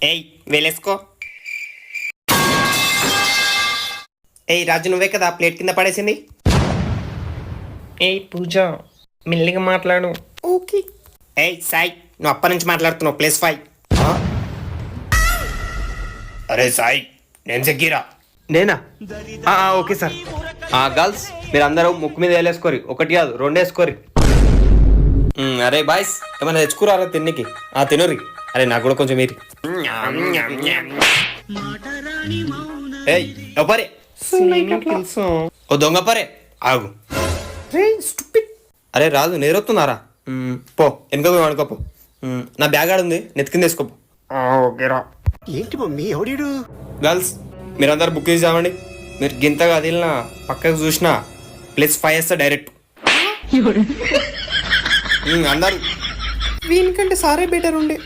ఏయ్ వేలేసుకో. ఏయ్ రాజు, నువ్వే కదా ప్లేట్ కింద పడేసింది. ఏయ్ పూజ, మెల్లిగా మాట్లాడు. ఓకే. ఏయ్ సాయి, నువ్వు అప్పటి నుంచి మాట్లాడుతున్నావు. +5. అరే సాయి, నేను జగ్గీరా. నేనా? Okay sir. గర్ల్స్, మీరు అందరూ ముక్కు మీద వేలేసుకోరి. 1 కాదు 2 వేసుకోరి. అరే బాయ్స్, ఏమైనా తెచ్చుకురారా తిన్నికి? తినురి. అరే నాకు కూడా కొంచెం మీరు. ఏయ్ పరే, ఓ దొంగ పరే, ఆగు. అరే రాజు, నేరొస్తున్నారా? పో వెనుక పోయి అనుకోపో. నా బ్యాగ్ ఆడుంది, నెత్తికింద వేసుకోపో. ఓకేరా. ఏంటి మమ్మీ ఎవడీడు? గర్ల్స్, మీరందరూ బుక్ చేసామండి. మీరు గింతగా వదిలినా పక్కకు చూసినా +5 వేస్తా డైరెక్ట్. అందరు వీనికంటే సారే బెటర్ ఉండే.